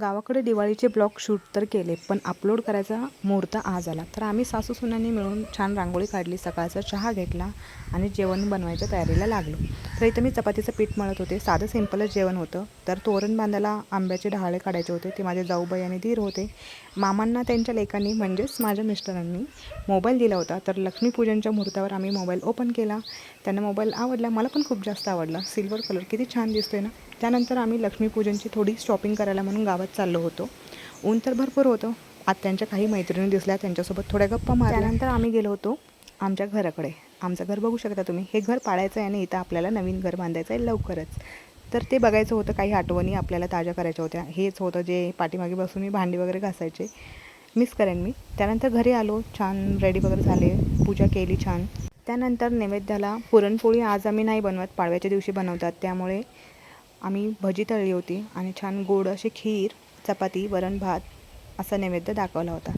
गावाकडे दिवाळीचे blog shoot तर केले, पण अपलोड करायचा मुहूर्त आज आला. तर आम्ही सासू-सुनांनी मिळून छान रांगोळी काढली, सकाळचा चहा घेतला आणि जेवण बनवायच्या तयारीला लागलो. तर इथं मी चपातीचं पीठ मळत होते. साधं सिंपलच जेवण होतं. तर तोरण बांधायला आंब्याचे डहाळे काढायचे होते. ते माझे जाऊबाई आणि दीर होते. मामांना त्यांच्या लेकांनी म्हणजेच माझ्या मिस्टरांनी मोबाईल दिला होता. तर लक्ष्मीपूजनच्या मुहूर्तावर आम्ही मोबाईल ओपन केला. त्यांना मोबाईल आवडला, मला पण खूप जास्त आवडला. सिल्वर कलर किती छान दिसतोय ना. त्यानंतर आम्ही लक्ष्मीपूजनची थोडी शॉपिंग करायला म्हणून गावात चाललो होतो. ऊन तर भरपूर होतं. आत्यांच्या काही मैत्रिणी दिसल्या, त्यांच्यासोबत थोड्या गप्पा मारल्या. त्यानंतर आम्ही गेलो होतो आमच्या घराकडे. आमचं घर बघू शकता तुम्ही. हे घर पाडायचं आहे आणि इथं आपल्याला नवीन घर बांधायचं आहे लवकरच. तर ते बघायचं होतं. काही आठवणी आपल्याला ताज्या करायच्या होत्या. हेच होतं जे पाठीमागे बसून मी भांडी वगैरे घासायचे, मिस करेन मी. त्यानंतर घरी आलो, छान रेडी वगैरे झाले, पूजा केली छान. त्यानंतर नैवेद्याला पुरणपोळी आज आम्ही नाही बनवत, पाडव्याच्या दिवशी बनवतात. त्यामुळे आम्ही भजी तळली होती आणि छान गोड अशी खीर, चपाती, वरण भात असा नैवेद्य दाखवला होता.